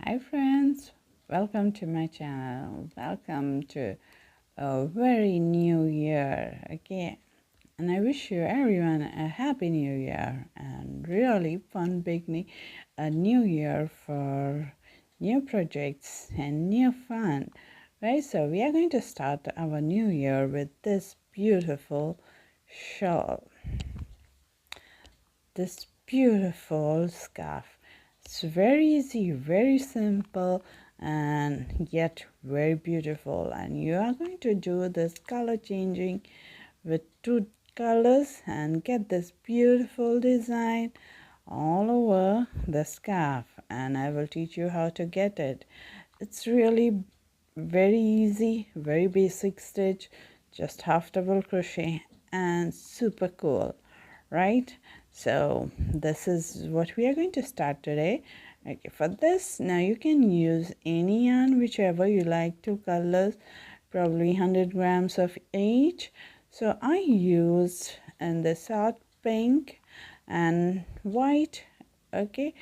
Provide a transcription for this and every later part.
Hi friends, welcome to my channel. Welcome to a very new year. Okay, and I wish you everyone a happy new year and really fun beginning a new year for new projects and new fun. Right, so we are going to start our new year with this beautiful shawl, this beautiful scarf. It's very easy, very simple, and yet very beautiful. And you are going to do this color changing with two colors and get this beautiful design all over the scarf. And I will teach you how to get it. It's really very easy, very basic stitch, just half double crochet and super cool, right? So this is what we are going to start today. Okay, for this now you can use any yarn, whichever you like, two colors, probably 100 grams of each. So I used in the hot pink and white. Okay,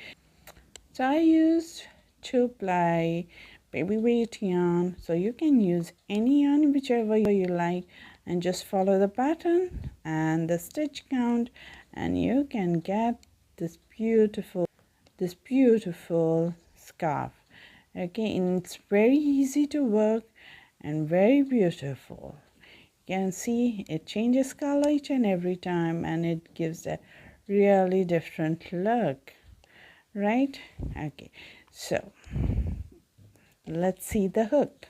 so I used 2-ply baby weight yarn, so you can use any yarn whichever you like and just follow the pattern and the stitch count, and you can get this beautiful scarf. Okay, and it's very easy to work and very beautiful. You can see it changes color each and every time, and it gives a really different look, right? Okay, so let's see the hook.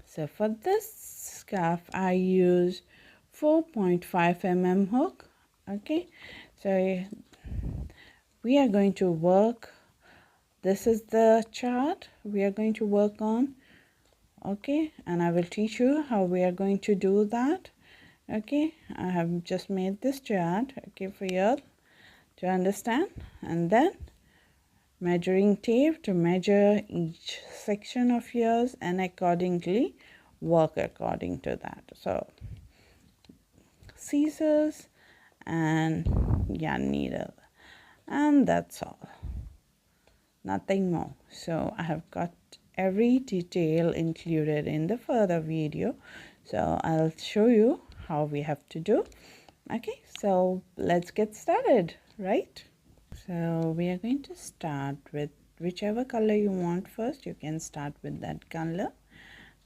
So for this scarf I use 4.5 mm hook. Okay, so we are going to work, this is the chart we are going to work on. Okay, and I will teach you how we are going to do that. Okay, I have just made this chart, okay, for you to understand, and then measuring tape to measure each section of yours and accordingly work according to that. So scissors and yarn needle, and that's all, nothing more. So I have got every detail included in the further video, so I'll show you how we have to do. Okay, so let's get started, right? So we are going to start with whichever color you want first. You can start with that color.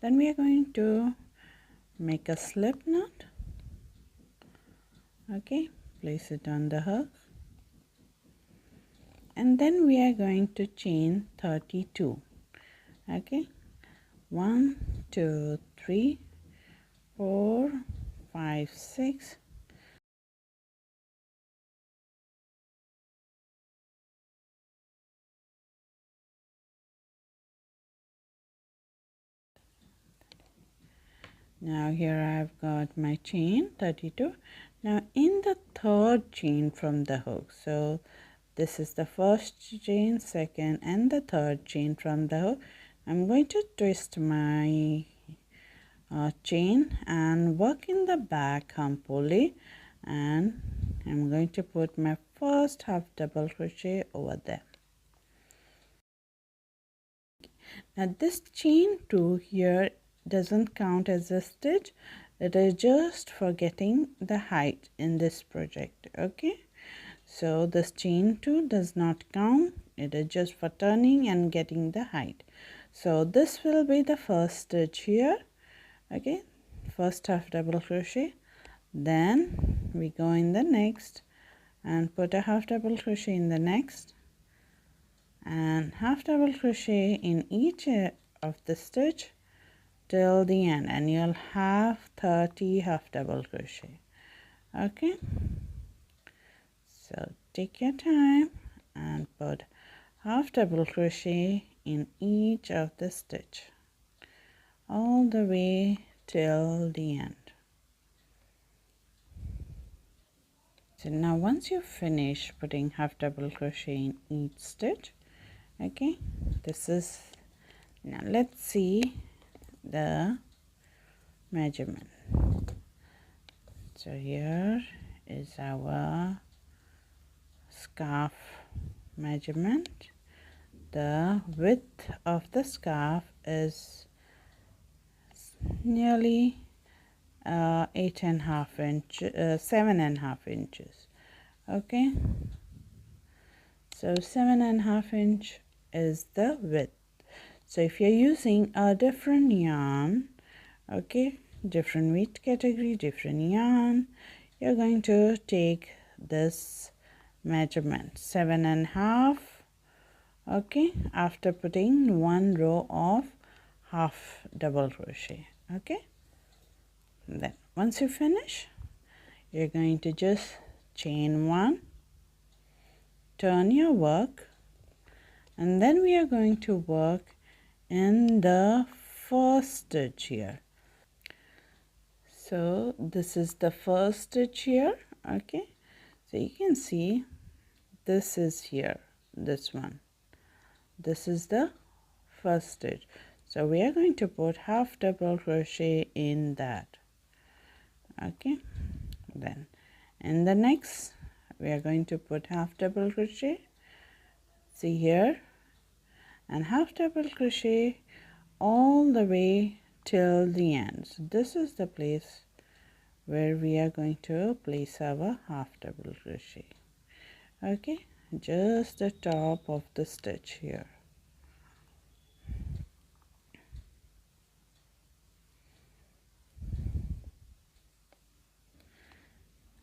Then we are going to make a slip knot. Okay, place it on the hook, and then we are going to chain 32. Okay, 1 2 3 4 5 6. Now here I've got my chain 32. Now in the third chain from the hook, so this is the first chain, second and the third chain from the hook, I'm going to twist my chain and work in the back hump pulley, and I'm going to put my first half double crochet over there. Now this chain 2 here doesn't count as a stitch, it is just for getting the height in this project. Okay, so this chain 2 does not count, it is just for turning and getting the height. So this will be the first stitch here. Okay, first half double crochet, then we go in the next and put a half double crochet in the next and half double crochet in each of the stitch till the end, and you'll have 30 half double crochet. Okay, so take your time and put half double crochet in each of the stitch all the way till the end. So now once you finish putting half double crochet in each stitch, okay, this is, now let's see the measurement. So here is our scarf measurement. the width of the scarf is nearly 8.5 inch, 7.5 inches. Okay, so 7.5 inch is the width. So if you're using a different yarn, okay, different weight category, different yarn, you're going to take this measurement 7.5, okay, after putting one row of half double crochet. Okay, and then once you finish, you're going to just chain one, turn your work, and then we are going to work in the first stitch here. So this is the first stitch here. Okay, so you can see this is here, this one, this is the first stitch. So we are going to put half double crochet in that. Okay, then in the next we are going to put half double crochet, see here, and half double crochet all the way till the end. So this is the place where we are going to place our half double crochet. Okay, just the top of the stitch here.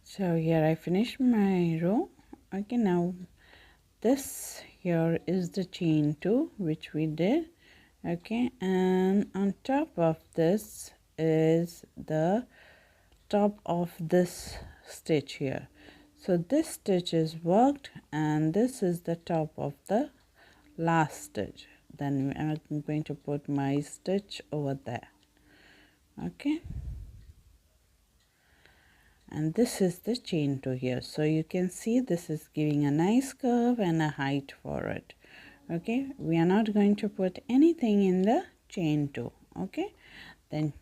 So here I finished my row. Okay, now this here is the chain 2 which we did. Okay, and on top of this is the top of this stitch here. So this stitch is worked and this is the top of the last stitch. Then I'm going to put my stitch over there. Okay, and this is the chain 2 here. So you can see this is giving a nice curve and a height for it. Okay, we are not going to put anything in the chain 2. Okay, then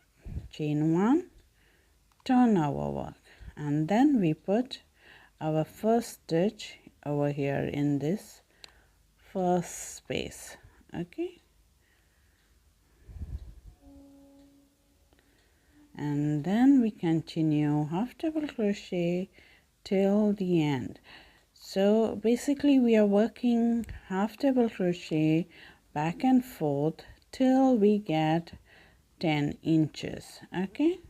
chain 1, turn our work, and then we put our first stitch over here in this first space. Okay, and then we continue half double crochet till the end. So basically we are working half double crochet back and forth till we get 10 inches. Okay,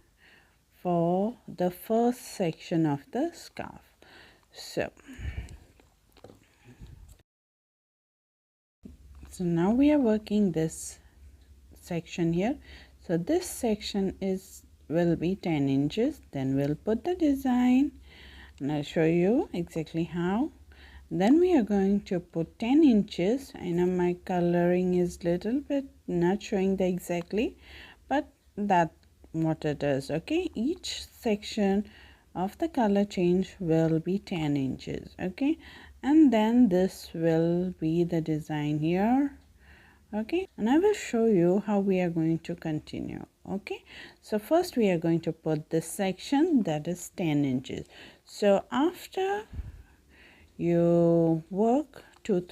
for the first section of the scarf. So now we are working this section here. So this section will be 10 inches. Then we'll put the design and I'll show you exactly how. Then we are going to put 10 inches. I know my coloring is little bit not showing the exactly, but that's what it is. Okay, each section of the color change will be 10 inches. Okay, and then this will be the design here. Okay, and I will show you how we are going to continue. Okay, so first we are going to put this section that is 10 inches. So after you work 2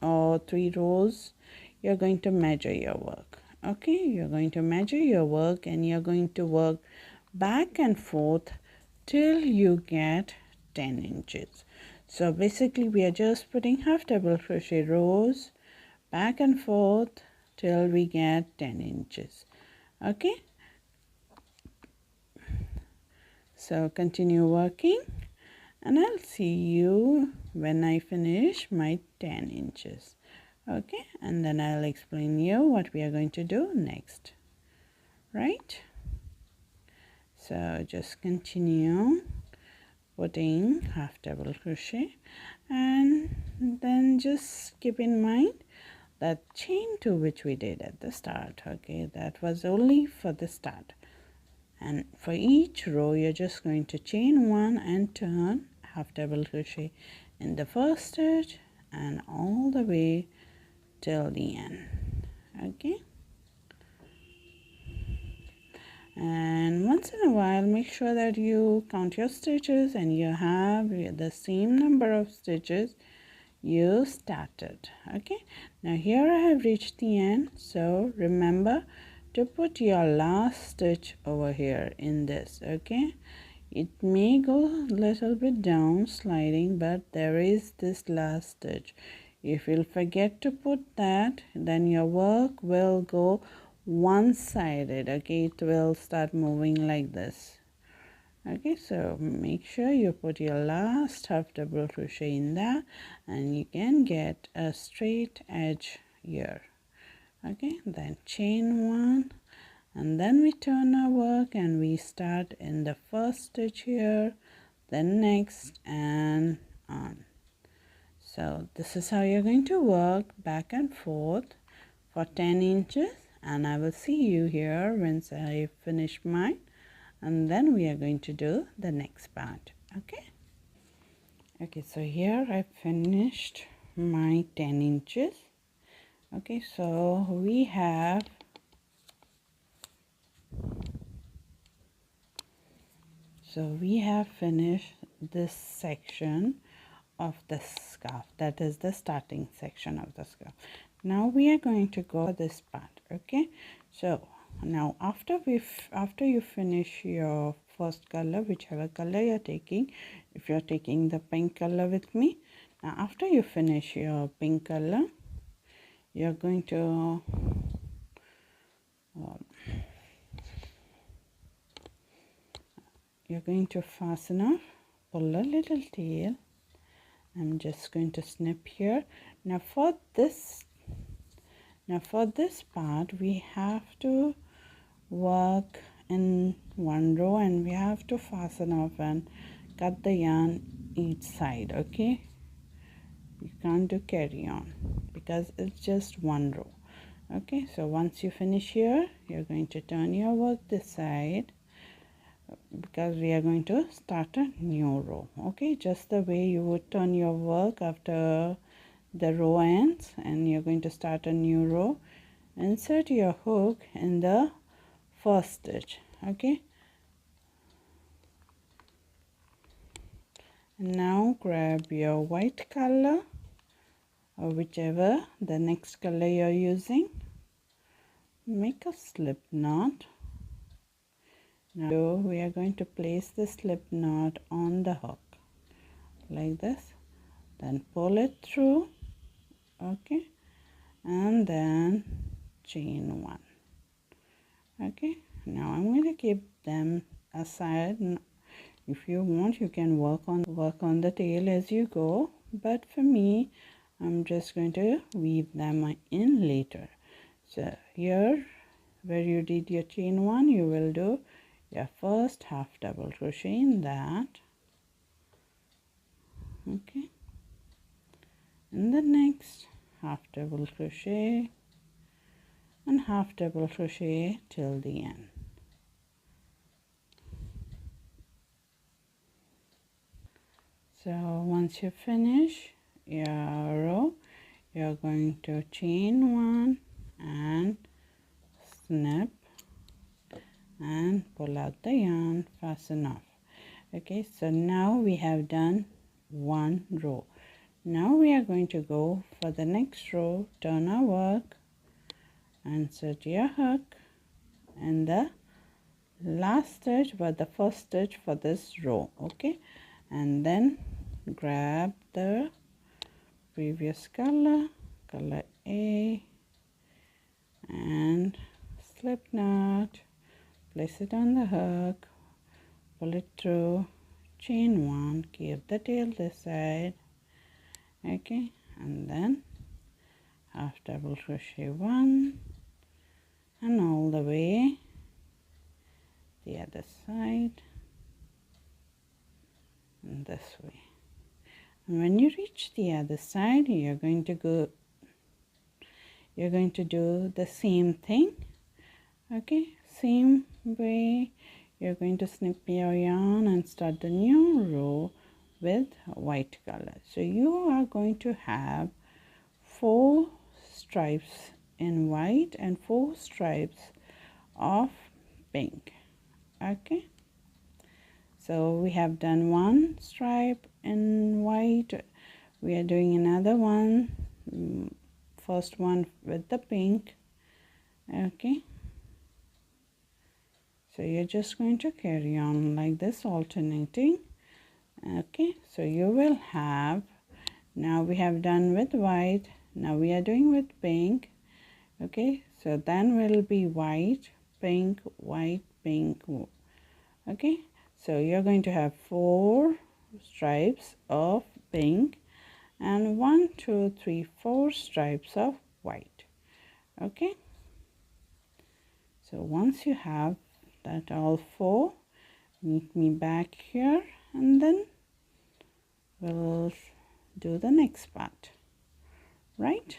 or 3 rows, you're going to measure your work. Okay, you're going to measure your work and you're going to work back and forth till you get 10 inches. So basically we are just putting half double crochet rows back and forth till we get 10 inches. Okay, so continue working and I'll see you when I finish my 10 inches. Okay, and then I'll explain you what we are going to do next. Right, so just continue putting half double crochet and then just keep in mind that chain 2 which we did at the start. Okay, that was only for the start, and for each row you're just going to chain 1 and turn half double crochet in the first stitch and all the way till the end. Okay, and once in a while make sure that you count your stitches and you have the same number of stitches you started. Okay, now here I have reached the end, so remember to put your last stitch over here in this. Okay, it may go a little bit down sliding, but there is this last stitch. If you'll forget to put that, then your work will go one-sided. Okay, it will start moving like this. Okay, so make sure you put your last half double crochet in there, and you can get a straight edge here. Okay, then chain one, and then we turn our work and we start in the first stitch here, then next, and on. So this is how you're going to work back and forth for 10 inches, and I will see you here once I finish mine, and then we are going to do the next part. Okay, so here I finished my 10 inches. Okay, so we have finished this section of the scarf. That is the starting section of the scarf. Now we are going to go this part. Okay, so now after you finish your first color, whichever color you're taking, if you're taking the pink color with me, now after you finish your pink color, you're going to fasten off, pull a little tail. I'm just going to snip here. Now for this part, we have to work in one row, and we have to fasten off and cut the yarn each side. Okay, you can't do carry on because it's just one row. Okay, so once you finish here, you're going to turn your work this side, because we are going to start a new row. Okay, just the way you would turn your work after the row ends, and you're going to start a new row. Insert your hook in the first stitch. Okay, and now grab your white color, or whichever the next color you're using. Make a slip knot. Now we are going to place the slip knot on the hook like this, then pull it through. Okay, and then chain one. Okay, now I'm going to keep them aside. If you want, you can work on the tail as you go, but for me, I'm just going to weave them in later. So here where you did your chain one, you will do your first half double crochet in that. Okay, and the next half double crochet and half double crochet till the end. So once you finish your row, you're going to chain one and snip and pull out the yarn, fasten off. Okay, so now we have done one row. Now we are going to go for the next row. Turn our work, insert your hook and the last stitch, but the first stitch for this row. Okay, and then grab the previous color A, and slip knot, place it on the hook, pull it through, chain one, keep the tail this side. Okay, and then half double crochet one, and all the way the other side, and this way. And when you reach the other side, you're going to do the same thing. Okay, same way. You're going to snip your yarn and start the new row with white color. So you are going to have 4 stripes in white and 4 stripes of pink. Okay, so we have done 1 stripe in white, we are doing another one. First one with the pink. Okay, so you're just going to carry on like this, alternating. Okay, so you will have, now we have done with white, now we are doing with pink. Okay, so then will be white, pink, white, pink. Okay, so you're going to have 4 stripes of pink and 1 2 3 4 stripes of white. Okay, so once you have that all 4, meet me back here and then we'll do the next part, right?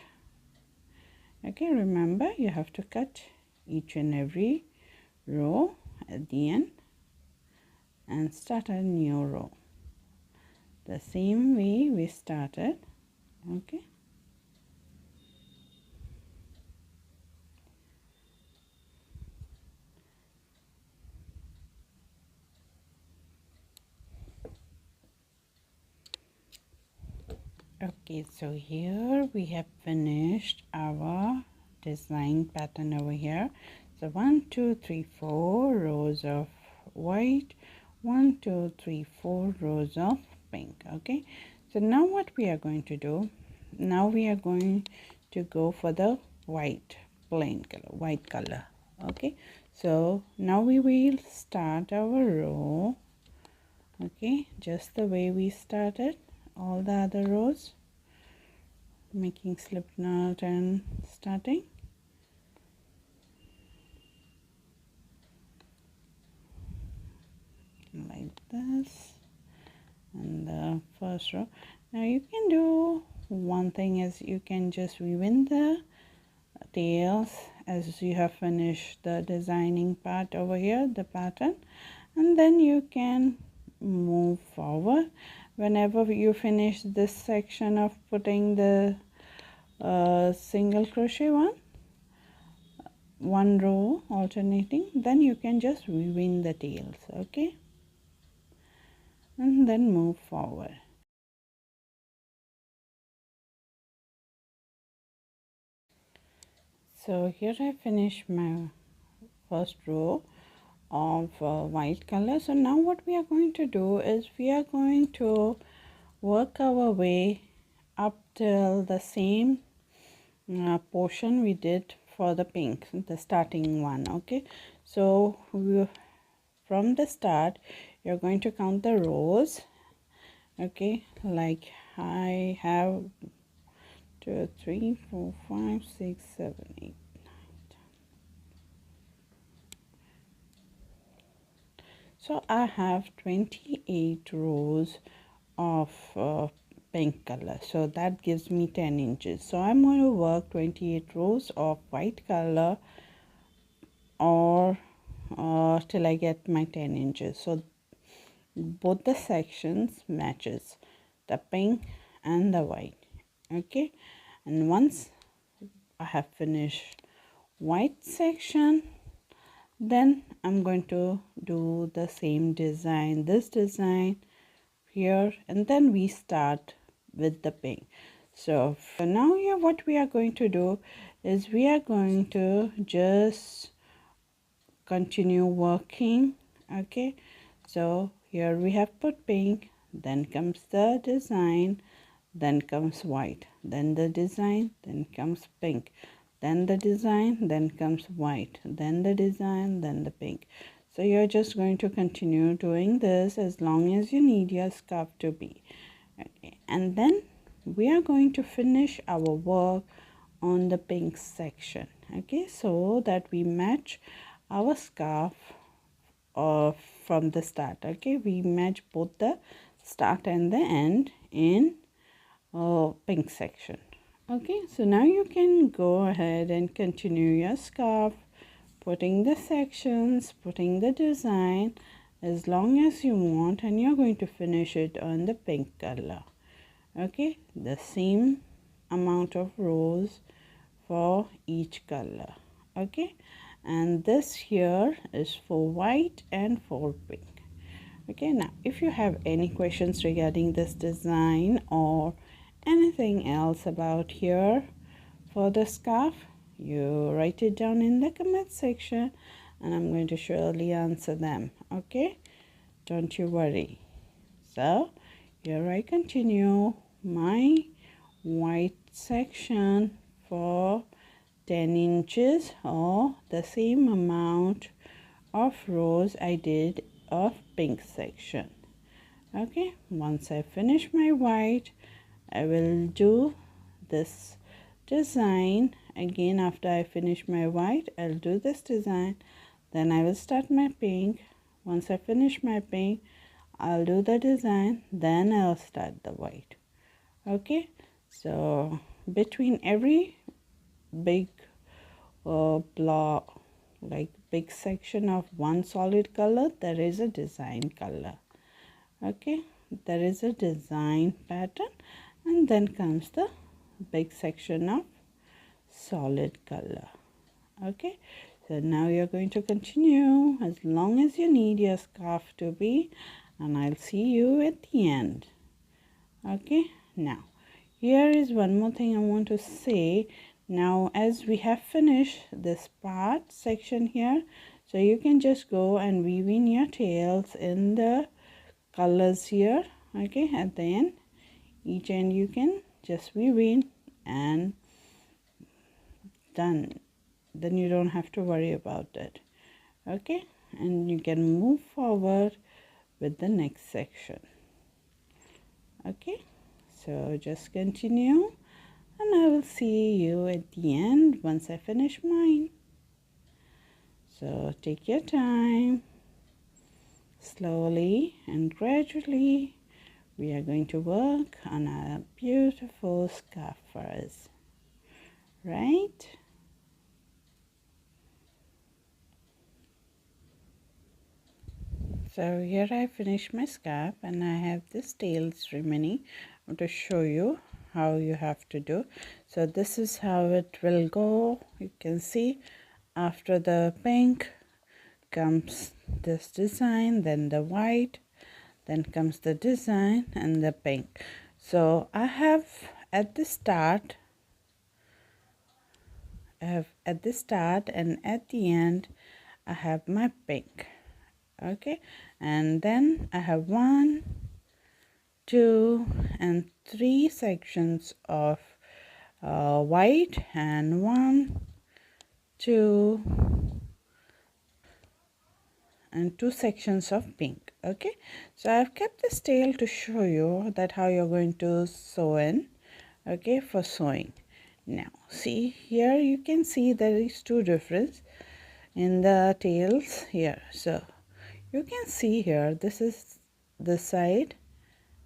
Okay, remember you have to cut each and every row at the end and start a new row the same way we started. Okay, okay, so here we have finished our design pattern over here. So 1 2 3 4 rows of white, 1 2 3 4 rows of pink. Okay, so now what we are going to do, now we are going to go for the white, plain color, white color. Okay, so now we will start our row. Okay, just the way we started all the other rows, making slip knot and starting like this. And the first row, now you can do one thing is you can just weave in the tails as you have finished the designing part over here, the pattern, and then you can move forward whenever you finish this section of putting the single crochet one row alternating, then you can just weave in the tails. Okay, and then move forward. So here I finished my first row of white color. So now what we are going to do is we are going to work our way up till the same portion we did for the pink, the starting one. Okay, so from the start you're going to count the rows. Okay, like I have 2 3 4 5 6 7 8 9 10. So I have 28 rows of pink color, so that gives me 10 inches. So I'm going to work 28 rows of white color or till I get my 10 inches. So both the sections matches, the pink and the white. Okay, and once I have finished white section, then I'm going to do the same design, this design here, and then we start with the pink. So now here what we are going to do is we are going to just continue working. Okay, so here we have put pink, then comes the design, then comes white, then the design, then comes pink, then the design, then comes white, then the design, then the pink. So you're just going to continue doing this as long as you need your scarf to be. Okay, and then we are going to finish our work on the pink section. Okay, so that we match our scarf from the start. Okay, we match both the start and the end in pink section. Okay, so now you can go ahead and continue your scarf, putting the sections, putting the design as long as you want, and you're going to finish it on the pink color. Okay, the same amount of rows for each color. Okay, and this here is for white and for pink. Okay, now if you have any questions regarding this design or anything else about here for the scarf, you write it down in the comment section and I'm going to surely answer them. Okay, don't you worry. So here I continue my white section for 10 inches or the same amount of rows I did of pink section. Okay, once I finish my white, I will do this design again. After I finish my white, I'll do this design, then I will start my pink. Once I finish my pink, I'll do the design, then I'll start the white. Okay, so between every big block, like big section of one solid color, there is a design color. Okay, there is a design pattern, and then comes the big section of solid color. Okay, so now you're going to continue as long as you need your scarf to be, and I'll see you at the end. Okay, now here is one more thing I want to say. Now as we have finished this part section here, so you can just go and weave in your tails in the colors here. Okay, at the end, each end you can just weave in and done. Then you don't have to worry about it. Okay, and you can move forward with the next section. Okay, so just continue and I will see you at the end once I finish mine. So take your time, slowly and gradually we are going to work on a beautiful scarf for us, right? So here I finished my scarf and I have this tails remaining. I'm going to show you how you have to do. So this is how it will go. You can see after the pink comes this design, then the white, then comes the design and the pink. So I have at the start and at the end I have my pink. Okay, and then I have 1, 2 and 3 sections of white and 1, 2 and 2 sections of pink. Okay, so I've kept this tail to show you that how you're going to sew in. Okay, for sewing. Now see here, you can see there is 2 difference in the tails here. So you can see here, this is the side.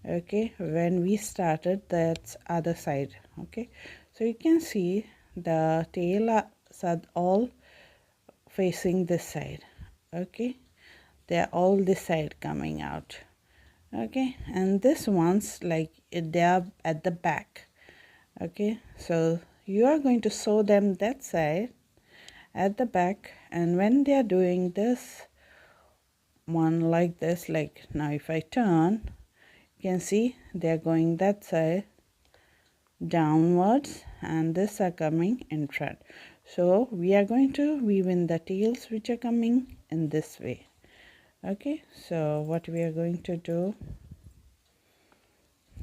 Okay, when we started, that's other side. Okay, so you can see the tail are all facing this side. Okay, they are all this side coming out. Okay, and this one's like they are at the back. Okay, so you are going to sew them that side at the back, and when they are doing this one like this, like now if I turn, you can see they are going that side downwards and this are coming in front. So we are going to weave in the tails which are coming in this way. Okay, so what we are going to do,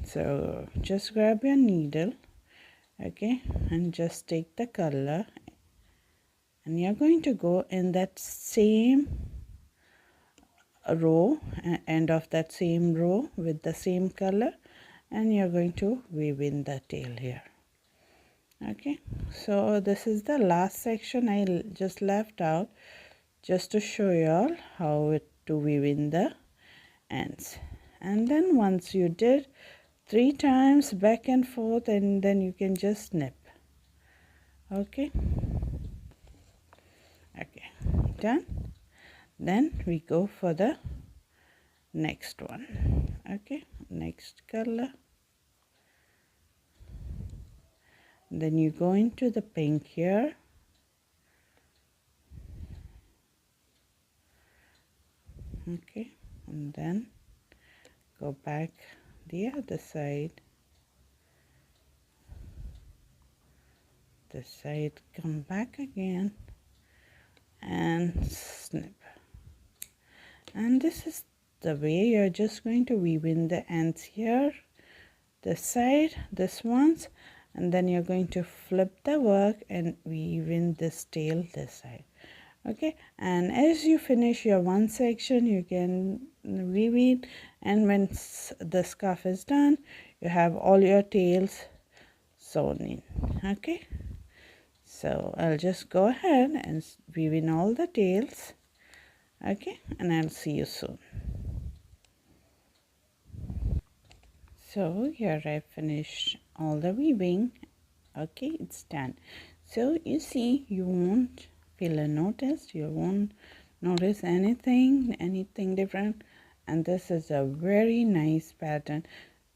so just grab your needle, okay, and just take the color and you're going to go in that same row, end of that same row with the same color, and you're going to weave in the tail here. Okay, so this is the last section I just left out just to show you all how to weave in the ends. And then once you did 3 times back and forth, and then you can just snip. Okay, done. Then we go for the next one. Okay, next color. Then you go into the pink here. Okay, and then go back the other side. this side, come back again and snip. And this is the way you're just going to weave in the ends here, this side, this ones, and then you're going to flip the work and weave in this tail this side. Okay, and as you finish your one section, you can weave in, and when the scarf is done, you have all your tails sewn in. Okay, so I'll just go ahead and weave in all the tails. Okay, and I'll see you soon. So here I finished all the weaving. Okay, it's done. So you see, you won't feel a notice, you won't notice anything different, and this is a very nice pattern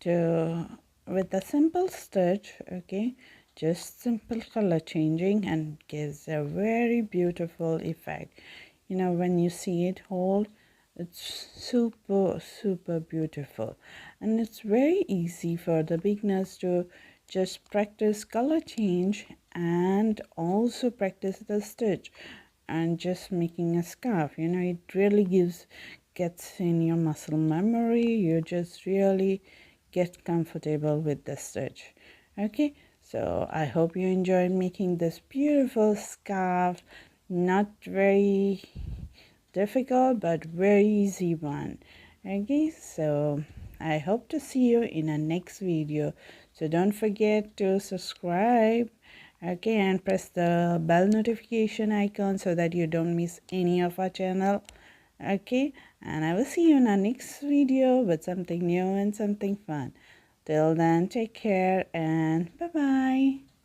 to with a simple stitch. Okay, just simple color changing and gives a very beautiful effect. You know, when you see it hold, it's super beautiful, and it's very easy for the beginners to just practice color change and also practice the stitch and just making a scarf. You know, it really gets in your muscle memory. You just really get comfortable with the stitch. Okay, so I hope you enjoyed making this beautiful scarf. Not very difficult but very easy one. Okay, so I hope to see you in a next video. So don't forget to subscribe, okay, and press the bell notification icon so that you don't miss any of our channel. Okay, and I will see you in our next video with something new and something fun. Till then, take care and bye bye.